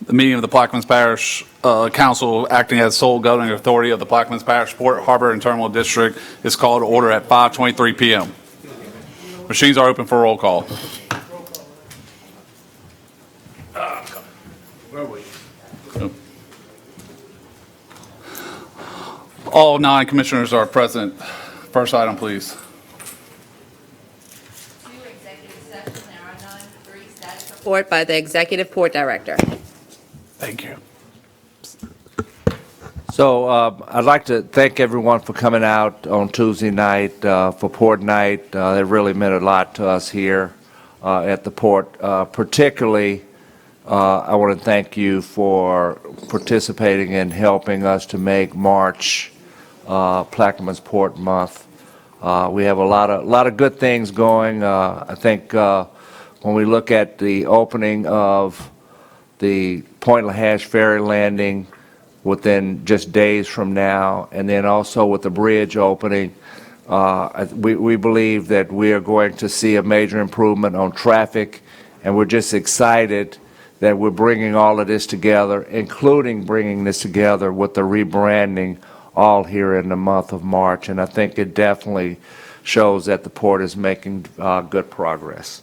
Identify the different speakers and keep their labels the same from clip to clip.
Speaker 1: The meeting of the Plaquemines Parish Council, acting as sole governing authority of the Plaquemines Parish Port, Harbor, and Terminal District, is called to order at 5:23 p.m. Machines are open for roll call. All 9 commissioners are present. First item, please.
Speaker 2: 2 executive sessions, there are none. 3 status report by the Executive Port Director.
Speaker 1: Thank you.
Speaker 3: So I'd like to thank everyone for coming out on Tuesday night for Port Night. It really meant a lot to us here at the Port. Particularly, I want to thank you for participating and helping us to make March Plaquemines Port Month. We have a lot of good things going. I think when we look at the opening of the Point LaHash ferry landing within just days from now, and then also with the bridge opening, we believe that we are going to see a major improvement on traffic, and we're just excited that we're bringing all of this together, including bringing this together with the rebranding all here in the month of March. And I think it definitely shows that the port is making good progress.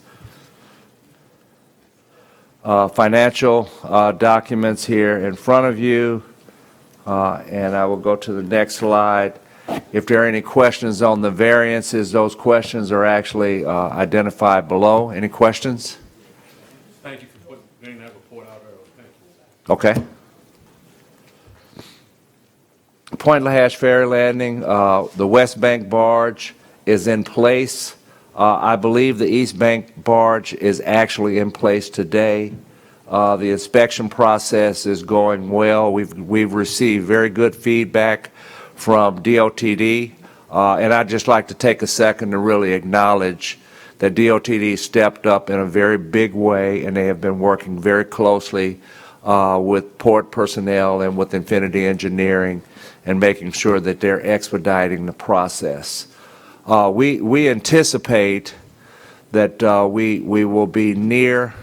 Speaker 3: Financial documents here in front of you, and I will go to the next slide. If there are any questions on the variances, those questions are actually identified below. Any questions?
Speaker 4: Thank you for getting that report out early. Thank you.
Speaker 3: Okay. Point LaHash ferry landing, the West Bank barge is in place. I believe the East Bank barge is actually in place today. The inspection process is going well. We've received very good feedback from DOTD, and I'd just like to take a second to really acknowledge that DOTD stepped up in a very big way, and they have been working very closely with port personnel and with Infinity Engineering and making sure that they're expediting the process. We anticipate that we will be near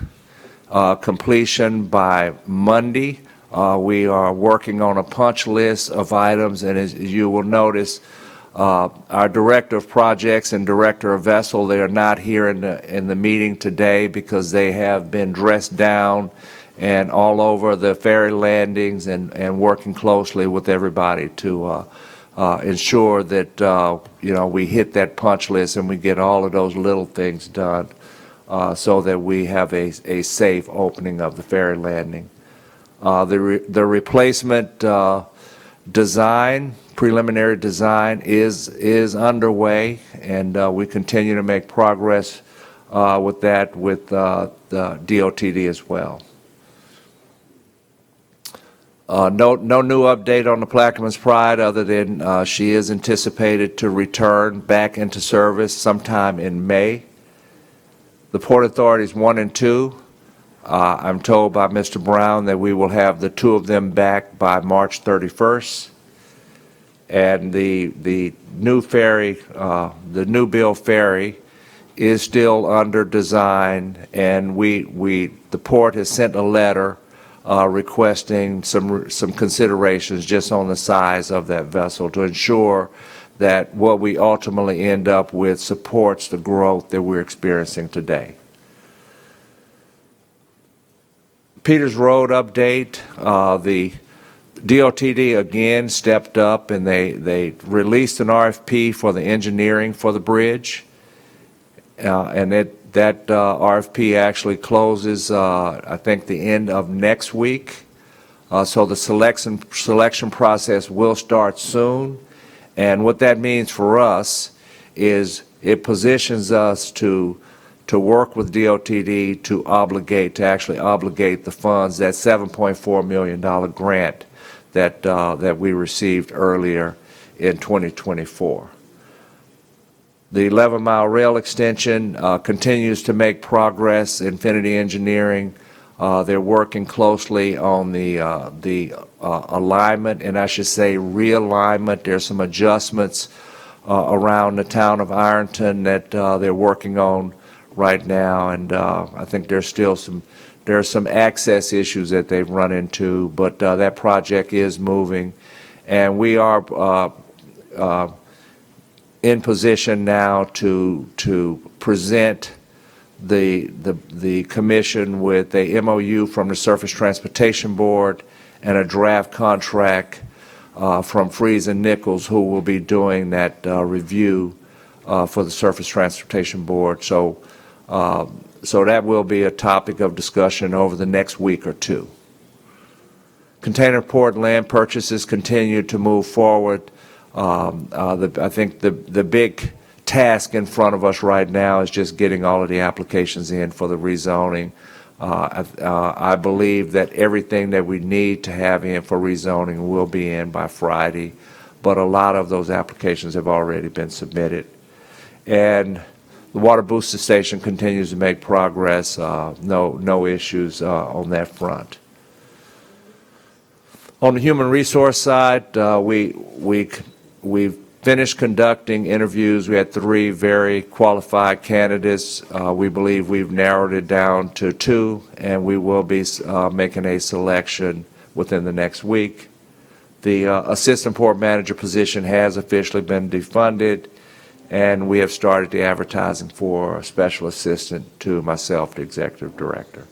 Speaker 3: completion by Monday. We are working on a punch list of items, and as you will notice, our Director of Projects and Director of Vessel, they are not here in the meeting today because they have been dressed down and all over the ferry landings and working closely with everybody to ensure that we hit that punch list and we get all of those little things done so that we have a safe opening of the ferry landing. The replacement design, preliminary design is underway, and we continue to make progress with that with the DOTD as well. No new update on the Plaquemines Pride other than she is anticipated to return back into service sometime in May. The Port Authorities 1 and 2, I'm told by Mr. Brown that we will have the 2 of them back by March 31st. And the new ferry, the new build ferry, is still under design, and the port has sent a letter requesting some considerations just on the size of that vessel to ensure that what we ultimately end up with supports the growth that we're experiencing today. Peters Road update, the DOTD again stepped up and they released an RFP for the engineering for the bridge, and that RFP actually closes, I think, the end of next week. So the selection process will start soon. And what that means for us is it positions us to work with DOTD to actually obligate the funds, that $7.4 million grant that we received earlier in 2024. The 11-mile rail extension continues to make progress. Infinity Engineering, they're working closely on the alignment, and I should say realignment. There's some adjustments around the town of Ironton that they're working on right now, and I think there are some access issues that they've run into, but that project is moving, and we are in position now to present the commission with a MOU from the Surface Transportation Board and a draft contract from Freeze and Nichols, who will be doing that review for the Surface Transportation Board. So that will be a topic of discussion over the next week or two. Container port land purchases continue to move forward. I think the big task in front of us right now is just getting all of the applications in for the rezoning. I believe that everything that we need to have in for rezoning will be in by Friday, but a lot of those applications have already been submitted. And the water booster station continues to make progress. No issues on that front. On the human resource side, we've finished conducting interviews. We had 3 very qualified candidates. We believe we've narrowed it down to 2, and we will be making a selection within the next week. The assistant port manager position has officially been defunded, and we have started the advertising for a special assistant to myself, the executive director.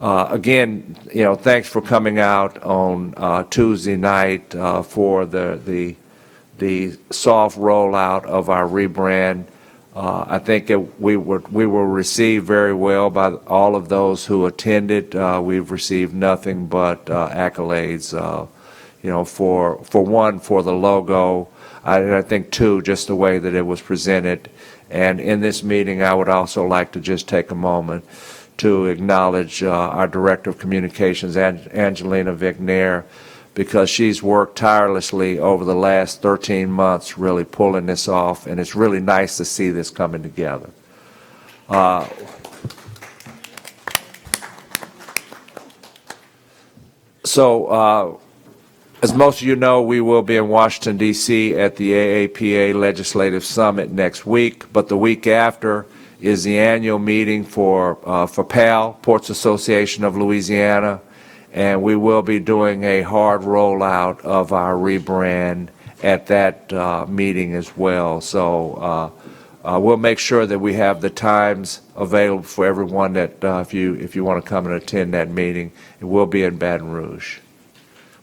Speaker 3: Again, thanks for coming out on Tuesday night for the soft rollout of our rebrand. I think we were received very well by all of those who attended. We've received nothing but accolades, for one, for the logo, and I think 2, just the way that it was presented. And in this meeting, I would also like to just take a moment to acknowledge our Director of Communications, Angelina Vignair, because she's worked tirelessly over the last 13 months really pulling this off, and it's really nice to see this coming together. As most of you know, we will be in Washington, D.C. at the AAPA Legislative Summit next week, but the week after is the annual meeting for PAL, Ports Association of Louisiana, and we will be doing a hard rollout of our rebrand at that meeting as well. So we'll make sure that we have the times available for everyone that if you want to come and attend that meeting. It will be in Baton Rouge.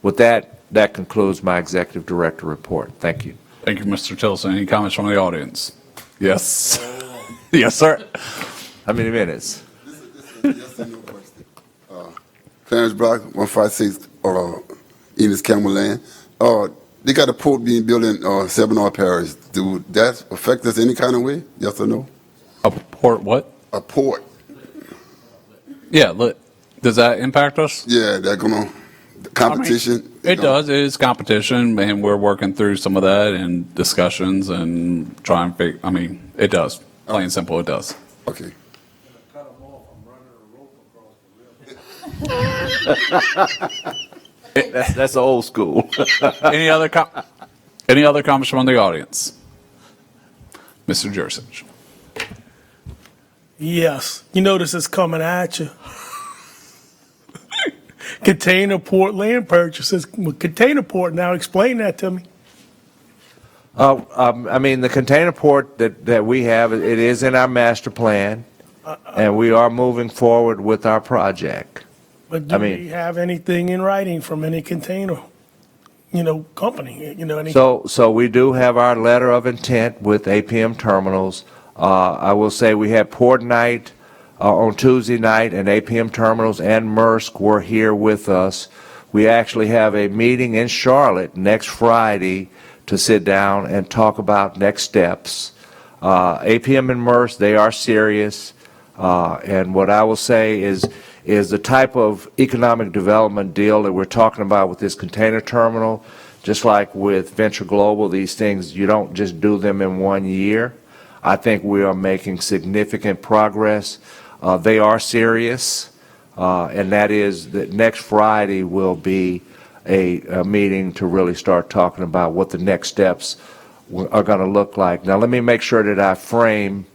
Speaker 3: With that concludes my executive director report. Thank you.
Speaker 1: Thank you, Mr. Tilson. Any comments from the audience? Yes. Yes, sir.
Speaker 3: How many minutes?
Speaker 5: Yes and no question. Clarence Brock, 156, Enos Campbell Land. They got a port being built in Seminole Parish. Do that affect us any kind of way? Yes or no?
Speaker 1: A port what?
Speaker 5: A port.
Speaker 1: Yeah, does that impact us?
Speaker 5: Yeah, they're gonna competition.
Speaker 1: It does. It is competition, and we're working through some of that and discussions and trying to figure. It does. Plain and simple, it does.
Speaker 5: Okay.
Speaker 3: That's old school.
Speaker 1: Any other comments from the audience? Mr. Jursich.
Speaker 6: Yes, you know this is coming at you. Container port land purchases. Container port, now explain that to me.
Speaker 3: The container port that we have, it is in our master plan, and we are moving forward with our project.
Speaker 6: But do we have anything in writing from any container, company, any?
Speaker 3: So we do have our letter of intent with APM Terminals. I will say we had port night on Tuesday night, and APM Terminals and Maersk were here with us. We actually have a meeting in Charlotte next Friday to sit down and talk about next steps. APM and Maersk, they are serious, and what I will say is the type of economic development deal that we're talking about with this container terminal, just like with Venture Global, these things, you don't just do them in 1 year. I think we are making significant progress. They are serious, and that is that next Friday will be a meeting to really start talking about what the next steps are going to look like. Now, let me make sure that I frame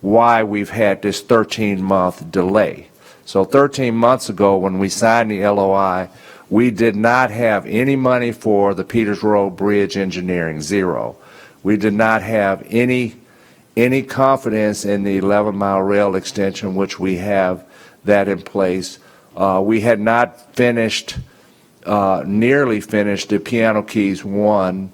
Speaker 3: why we've had this 13-month delay. So 13 months ago, when we signed the LOI, we did not have any money for the Peters Road Bridge engineering, zero. We did not have any confidence in the 11-mile rail extension, which we have that in place. We had not nearly finished the Piano Keys 1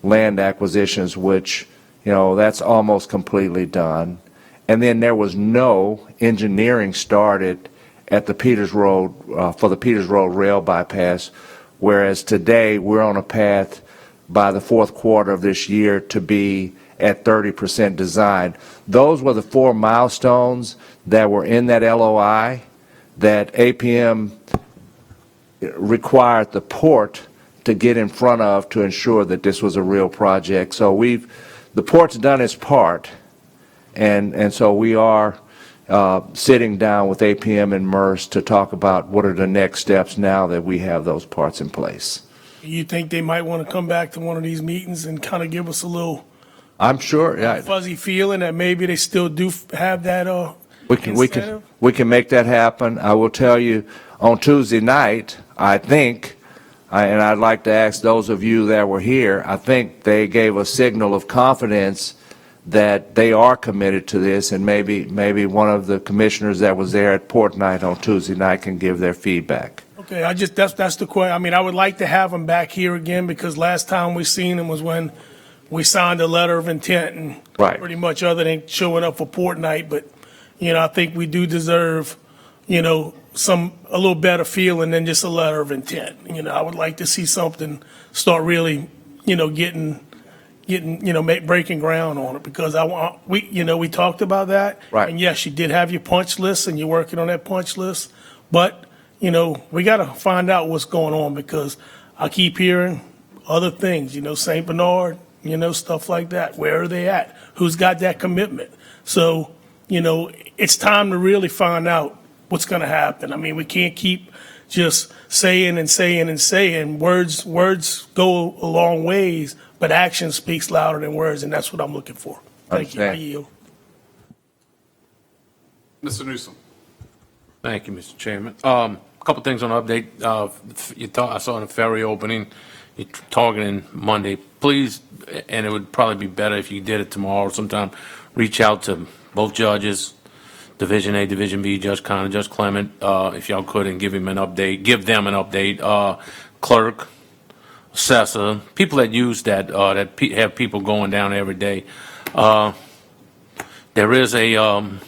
Speaker 3: land acquisitions, which, that's almost completely done. And then there was no engineering started at the Peters Road, for the Peters Road rail bypass, whereas today we're on a path by the fourth quarter of this year to be at 30% design. Those were the 4 milestones that were in that LOI that APM required the port to get in front of to ensure that this was a real project. So the port's done its part, and so we are sitting down with APM and MERS to talk about what are the next steps now that we have those parts in place.
Speaker 6: You think they might want to come back to one of these meetings and kind of give us a little
Speaker 3: I'm sure, yeah,
Speaker 6: fuzzy feeling that maybe they still do have that incentive?
Speaker 3: we can make that happen. I will tell you, on Tuesday night, I think, and I'd like to ask those of you that were here, I think they gave a signal of confidence that they are committed to this, and maybe one of the commissioners that was there at Port Night on Tuesday night can give their feedback.
Speaker 6: Okay, that's the question. I mean, I would like to have them back here again, because last time we seen them was when we signed a letter of intent, and
Speaker 3: Right.
Speaker 6: pretty much other than showing up for Port Night. But, I think we do deserve, a little better feeling than just a letter of intent. I would like to see something start really, getting, breaking ground on it, because we talked about that.
Speaker 3: Right.
Speaker 6: And yes, you did have your punch list, and you're working on that punch list, but, we got to find out what's going on, because I keep hearing other things, St. Bernard, stuff like that. Where are they at? Who's got that commitment? So, it's time to really find out what's going to happen. I mean, we can't keep just saying and saying and saying. Words go a long ways, but action speaks louder than words, and that's what I'm looking for. Thank you. I
Speaker 3: Understand.
Speaker 6: yield.
Speaker 1: Mr. Newsom.
Speaker 4: Thank you, Mr. Chairman. Couple things on update. I saw the ferry opening. You're targeting Monday. Please, and it would probably be better if you did it tomorrow or sometime, reach out to both judges, Division A, Division B, Judge Conner, Judge Clement, if y'all could, and give them an update. Clerk, assessor, people that use that, have people going down every day. There is a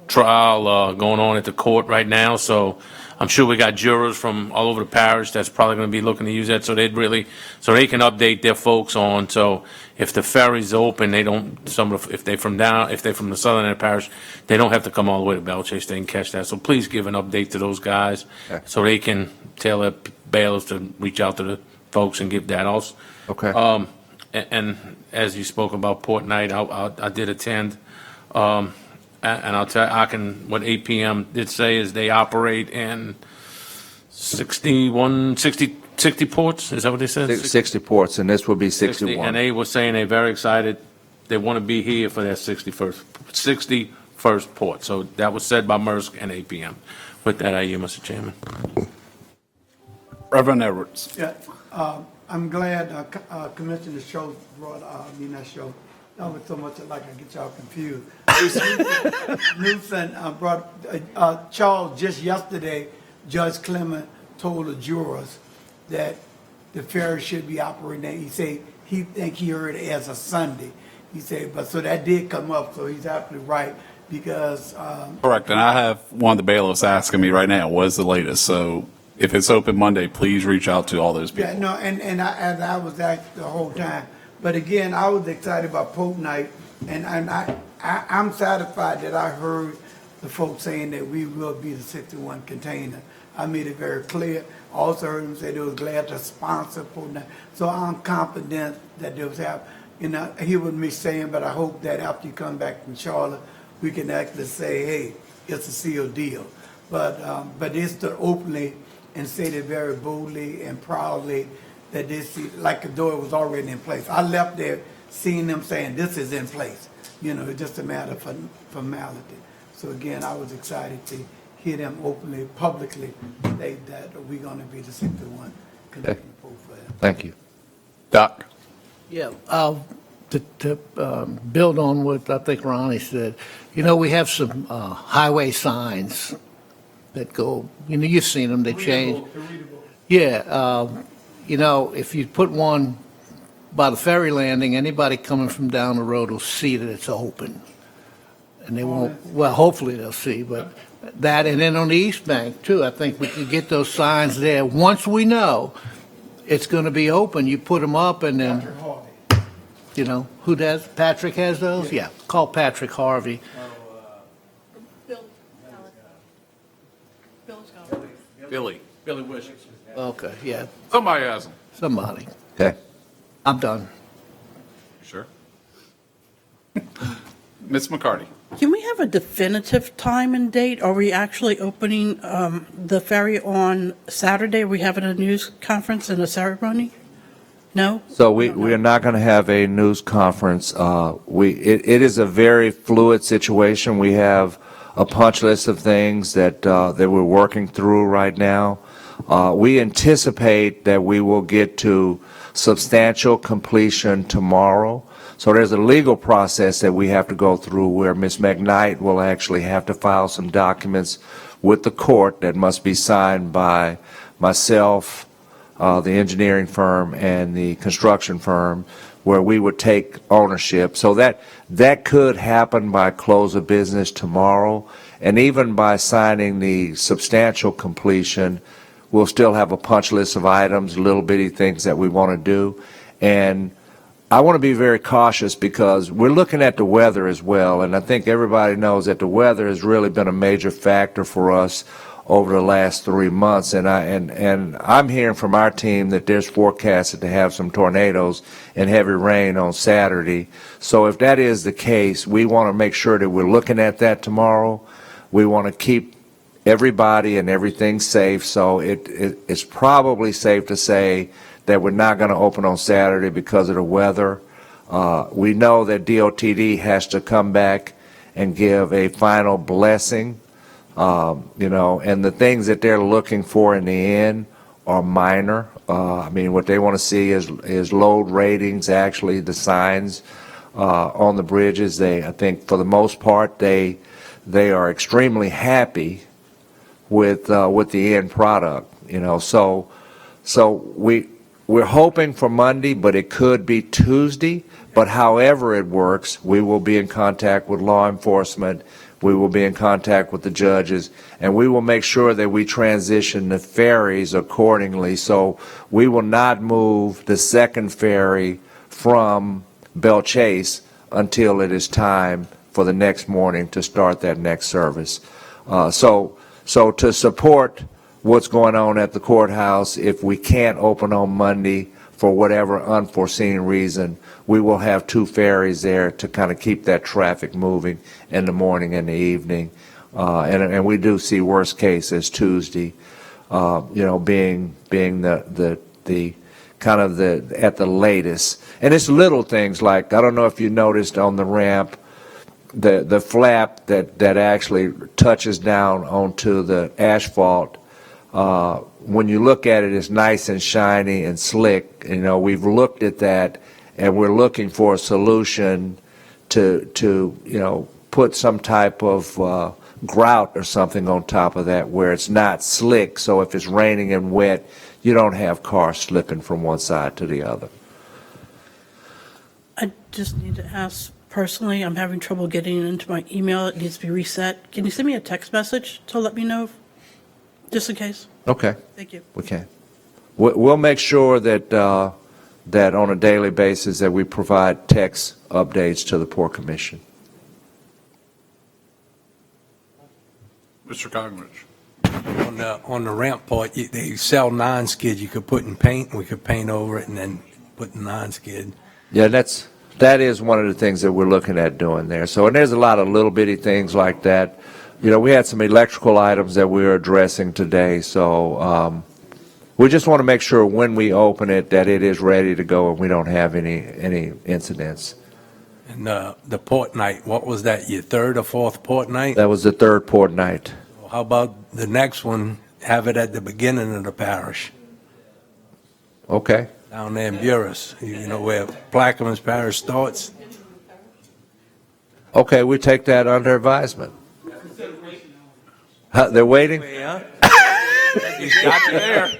Speaker 4: trial going on at the court right now, so I'm sure we got jurors from all over the parish that's probably going to be looking to use that, so they can update their folks on. So if the ferry's open, if they're from the southern end of the parish, they don't have to come all the way to Bellchase. They can catch that. So please give an update to those guys, so they can tell their bailiffs to reach out to the folks and give that also.
Speaker 3: Okay.
Speaker 4: And as you spoke about Port Night, I did attend. And I'll tell you, what APM did say is they operate in 60 ports, is that what they said?
Speaker 3: 60 ports, and this will be 61.
Speaker 4: And they were saying they're very excited, they want to be here for their 61st port. So that was said by Maersk and APM. With that, I yield, Mr. Chairman.
Speaker 1: Reverend Edwards.
Speaker 7: Yeah, I'm glad Commissioner Schultz brought, not Schultz, that was so much like I get y'all confused. Newsom brought, Charles, just yesterday, Judge Clement told the jurors that the ferry should be operating, he said he heard it as a Sunday. He said, but so that did come up, so he's absolutely right, because.
Speaker 1: Correct, and I have one of the bailiffs asking me right now, what is the latest? So if it's open Monday, please reach out to all those people.
Speaker 7: Yeah, no, and I was at the whole time. But again, I was excited about Pope Night, and I'm satisfied that I heard the folks saying that we will be the 61 container. I made it very clear. I also heard them say they were glad to sponsor Pope Night. So I'm confident that they was hear what me saying, but I hope that after you come back from Charlotte, we can actually say, hey, it's a sealed deal. But it's to openly and say it very boldly and proudly that this, like the door was already in place. I left there seeing them saying this is in place. it's just a matter of formality. So again, I was excited to hear them openly, publicly state that we're going to be the 61 conducting the poll for that.
Speaker 3: Thank you.
Speaker 1: Doc?
Speaker 8: Yeah, to build on what I think Ronnie said, we have some highway signs that go, you've seen them, they change. Yeah, if you put one by the ferry landing, anybody coming from down the road will see that it's open. And they won't, well, hopefully they'll see, but that, and then on the East Bank too, I think we could get those signs there. Once we know it's going to be open, you put them up and then, who does? Patrick has those? Yeah, call Patrick Harvey.
Speaker 1: Billy.
Speaker 4: Billy Wishes.
Speaker 8: Okay, yeah,
Speaker 1: Somebody has them.
Speaker 8: somebody.
Speaker 3: Okay.
Speaker 8: I'm done.
Speaker 1: Sure. Ms. McCarty?
Speaker 9: Can we have a definitive time and date? Are we actually opening the ferry on Saturday? Are we having a news conference and a ceremony? No?
Speaker 3: So we are not going to have a news conference. It is a very fluid situation. We have a punch list of things that we're working through right now. We anticipate that we will get to substantial completion tomorrow. So there's a legal process that we have to go through where Ms. McKnight will actually have to file some documents with the court that must be signed by myself, the engineering firm, and the construction firm, where we would take ownership. So that could happen by close of business tomorrow. And even by signing the substantial completion, we'll still have a punch list of items, little bitty things that we want to do. And I want to be very cautious because we're looking at the weather as well. And I think everybody knows that the weather has really been a major factor for us over the last 3 months. And I'm hearing from our team that there's forecasted to have some tornadoes and heavy rain on Saturday. So if that is the case, we want to make sure that we're looking at that tomorrow. We want to keep everybody and everything safe. So it's probably safe to say that we're not going to open on Saturday because of the weather. We know that DOTD has to come back and give a final blessing, and the things that they're looking for in the end are minor. What they want to see is load ratings, actually, the signs on the bridges. I think for the most part, they are extremely happy with the end product. So we're hoping for Monday, but it could be Tuesday. But however it works, we will be in contact with law enforcement. We will be in contact with the judges, and we will make sure that we transition the ferries accordingly. So we will not move the second ferry from Belle Chase until it is time for the next morning to start that next service. So to support what's going on at the courthouse, if we can't open on Monday for whatever unforeseen reason, we will have 2 ferries there to kind of keep that traffic moving in the morning and the evening. And we do see worst case as Tuesday, being the kind of at the latest. And it's little things like, I don't know if you noticed on the ramp, the flap that actually touches down onto the asphalt. When you look at it, it's nice and shiny and slick. We've looked at that, and we're looking for a solution to put some type of grout or something on top of that where it's not slick. So if it's raining and wet, you don't have cars slipping from one side to the other.
Speaker 9: I just need to ask personally, I'm having trouble getting into my email. It needs to be reset. Can you send me a text message to let me know, just in case?
Speaker 3: Okay.
Speaker 9: Thank you.
Speaker 3: We can. We'll make sure that that on a daily basis that we provide text updates to the Port Commission.
Speaker 1: Mr. Cognridge?
Speaker 10: On the ramp part, they sell non-skid. You could put in paint, we could paint over it and then put in non-skid.
Speaker 3: Yeah, that is one of the things that we're looking at doing there. So, and there's a lot of little bitty things like that. We had some electrical items that we were addressing today. So we just want to make sure when we open it that it is ready to go and we don't have any incidents.
Speaker 10: And the port night, what was that, your third or fourth port night?
Speaker 3: That was the third port night.
Speaker 10: How about the next one, have it at the beginning of the parish,
Speaker 3: Okay.
Speaker 10: down there in Buras, you know, where Plaquemines Parish starts?
Speaker 3: Okay, we take that under advisement. They're waiting?
Speaker 1: He's got you there.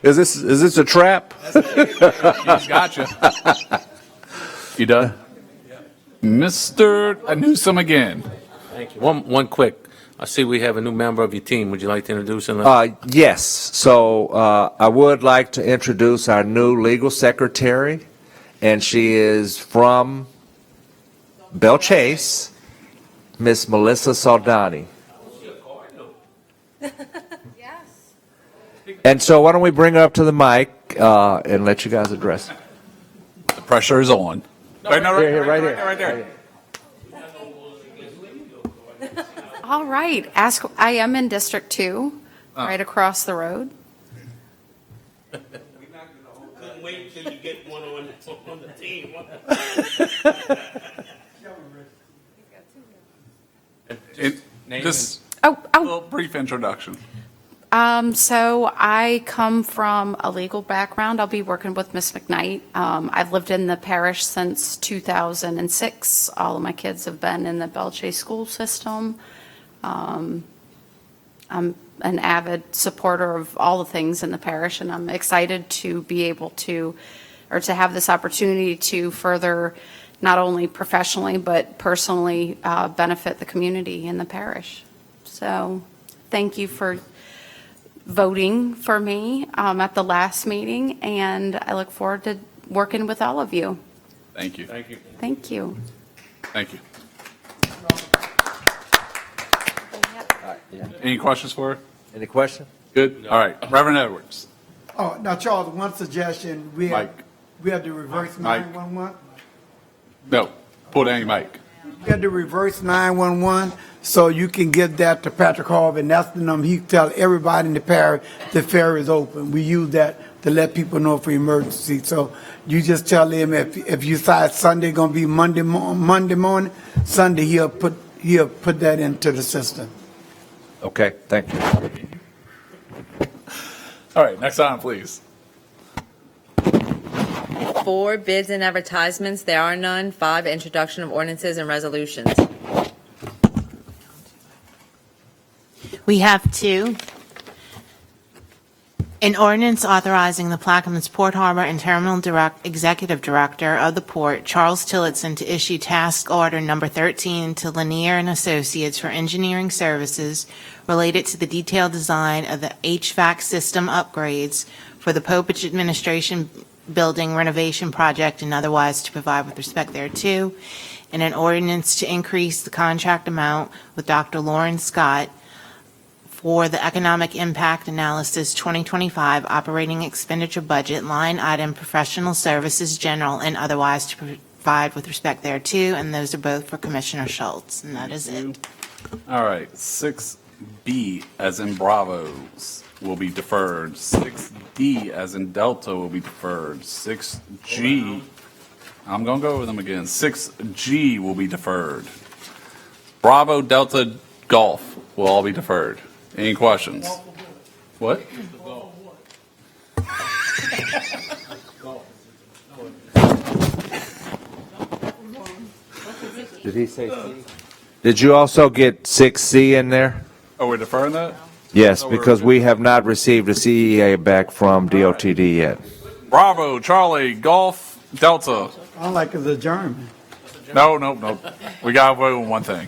Speaker 3: Is this a trap?
Speaker 1: He's got you. You done? Mr. Newsom again.
Speaker 4: Thank you. One quick, I see we have a new member of your team. Would you like to introduce him?
Speaker 3: Yes, so I would like to introduce our new legal secretary, and she is from Belle Chase, Miss Melissa Saldani. And so why don't we bring her up to the mic and let you guys address it.
Speaker 1: The pressure is on. Wait, no,
Speaker 3: Here, right here.
Speaker 1: right there.
Speaker 11: All right, I am in District 2, right across the road.
Speaker 12: Couldn't wait until you get one on the team.
Speaker 1: Just
Speaker 11: Oh,
Speaker 1: a little brief introduction.
Speaker 11: So I come from a legal background. I'll be working with Ms. McKnight. I've lived in the parish since 2006. All of my kids have been in the Belle Chase school system. I'm an avid supporter of all the things in the parish, and I'm excited to be able to, or to have this opportunity to further, not only professionally, but personally benefit the community in the parish. So thank you for voting for me at the last meeting, and I look forward to working with all of you.
Speaker 1: Thank you.
Speaker 4: Thank you.
Speaker 11: Thank you.
Speaker 1: Thank you. Any questions for her?
Speaker 3: Any question?
Speaker 1: Good? All right. Reverend Edwards.
Speaker 7: Oh, now Charles, one suggestion, we have to reverse
Speaker 1: Mike.
Speaker 7: 911.
Speaker 1: No, pull down your mic.
Speaker 7: We have to reverse 911, so you can give that to Patrick Harvey, and that's the number. He tell everybody in the parish the fair is open. We use that to let people know for emergency. So you just tell him if you decide Sunday gonna be Monday morning, Sunday he'll put that into the system.
Speaker 3: Okay, thank you.
Speaker 1: All right, next item, please.
Speaker 2: 4, bids and advertisements, there are none. 5, introduction of ordinances and resolutions.
Speaker 13: We have 2. An ordinance authorizing the Plaquemines Port Harbor and Terminal Executive Director of the Port, Charles Tillotson, to issue task order number 13 to Lanier and Associates for engineering services related to the detailed design of the HVAC system upgrades for the Popich Administration Building renovation project and otherwise to provide with respect thereto, and an ordinance to increase the contract amount with Dr. Lauren Scott for the Economic Impact Analysis 2025 Operating Expenditure Budget, line item Professional Services General, and otherwise to provide with respect thereto, and those are both for Commissioner Schultz, and that is it.
Speaker 1: All right, 6B as in Bravos will be deferred. 6D as in Delta will be deferred. 6G, I'm going to go over them again. 6G will be deferred. Bravo, Delta, Golf will all be deferred. Any questions? What?
Speaker 3: Did he say C? Did you also get 6C in there?
Speaker 1: Oh, we're deferring that?
Speaker 3: Yes,
Speaker 1: Oh, we're-
Speaker 3: because we have not received a CEA back from DOTD yet.
Speaker 1: Bravo, Charlie, Golf, Delta.
Speaker 7: I like it's adjournment.
Speaker 1: No. We got to vote on one thing.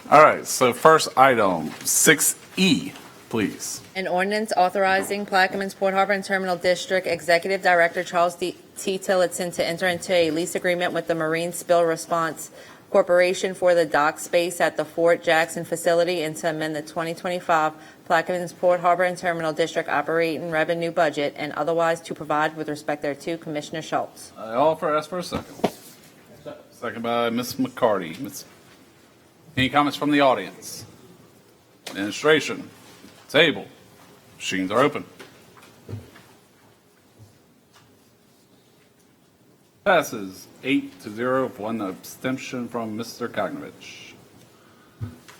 Speaker 1: All right, so first item, 6E, please.
Speaker 2: An ordinance authorizing Plaquemines Port Harbor and Terminal District Executive Director Charles T. Tillotson to enter into a lease agreement with the Marine Spill Response Corporation for the dock space at the Fort Jackson facility and to amend the 2025 Plaquemines Port Harbor and Terminal District operating revenue budget and otherwise to provide with respect thereto. Commissioner Schultz.
Speaker 1: I offer, ask for a second. Second by Ms. McCarty. Any comments from the audience? Administration, table, machines are open. Passes 8-0 with one abstention from Mr. Koknovich.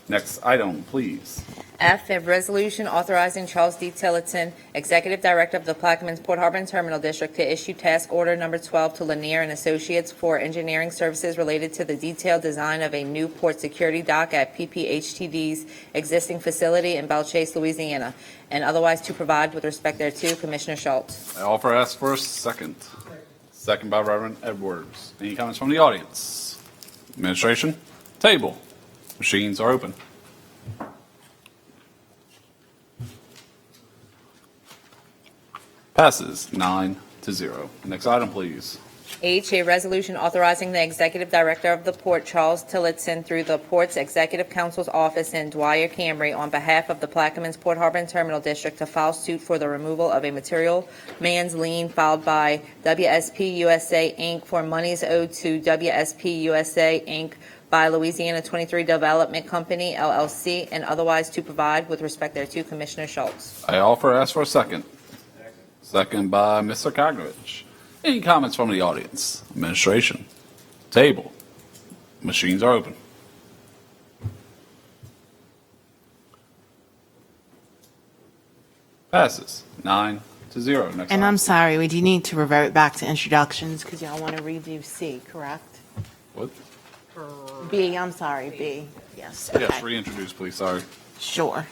Speaker 1: Next item, please.
Speaker 2: F, a resolution authorizing Charles D. Tillotson, Executive Director of the Plaquemines Port Harbor and Terminal District, to issue task order number 12 to Lanier and Associates for engineering services related to the detailed design of a new port security dock at PPHTD's existing facility in Belchase, Louisiana, and otherwise to provide with respect thereto. Commissioner Schultz.
Speaker 1: I offer ask for a second. Second by Reverend Edwards. Any comments from the audience? Administration? Table. Machines are open. Passes 9-0. Next item, please.
Speaker 2: H, a resolution authorizing the Executive Director of the Port, Charles Tillotson, through the Port's Executive Counsel's Office in Dwyer, Camry, on behalf of the Plaquemines Port Harbor and Terminal District to file suit for the removal of a material man's lien filed by WSP USA, Inc. for monies owed to WSP USA, Inc. by Louisiana 23 Development Company, LLC, and otherwise to provide with respect thereto. Commissioner Schultz.
Speaker 1: I offer ask for a second. Second by Mr. Koknovich. Any comments from the audience? Administration? Table. Machines are open. Passes 9-0. Next
Speaker 13: And
Speaker 1: item.
Speaker 13: I'm sorry, we do need to revert back to introductions because y'all want to redo C, correct?
Speaker 1: What?
Speaker 13: B, I'm sorry, B. Yes,
Speaker 1: Yes,
Speaker 13: okay.
Speaker 1: reintroduce, please. Sorry.
Speaker 13: Sure.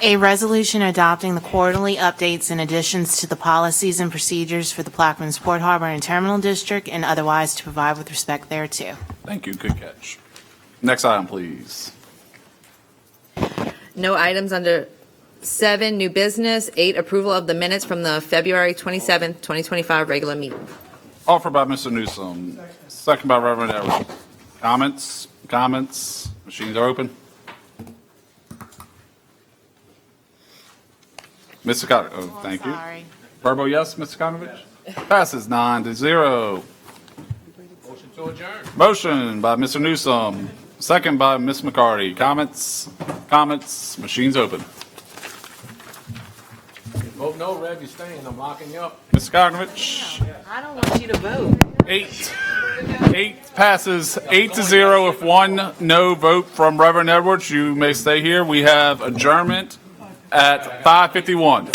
Speaker 13: A resolution adopting the quarterly updates and additions to the policies and procedures for the Plaquemines Port Harbor and Terminal District and otherwise to provide with respect thereto.
Speaker 1: Thank you. Good catch. Next item, please.
Speaker 2: No items under 7, new business. 8, approval of the minutes from the February 27th, 2025 regular meeting.
Speaker 1: Offered by Mr. Newsom. Second by Reverend Edwards. Comments? Comments? Machines are open. Mr. Cotton, oh, thank you.
Speaker 13: Sorry.
Speaker 1: Verbo, yes, Mr. Koknovich? Passes 9-0.
Speaker 4: Motion to adjourn.
Speaker 1: Motion by Mr. Newsom, second by Ms. McCarty. Comments? Comments? Machines open.
Speaker 4: Vote no, Rev, you're staying. I'm locking you up.
Speaker 1: Mr. Koknovich?
Speaker 13: I don't want you to vote.
Speaker 1: 8 passes 8-0 with one no vote from Reverend Edwards. You may stay here. We have adjournment at 5:51.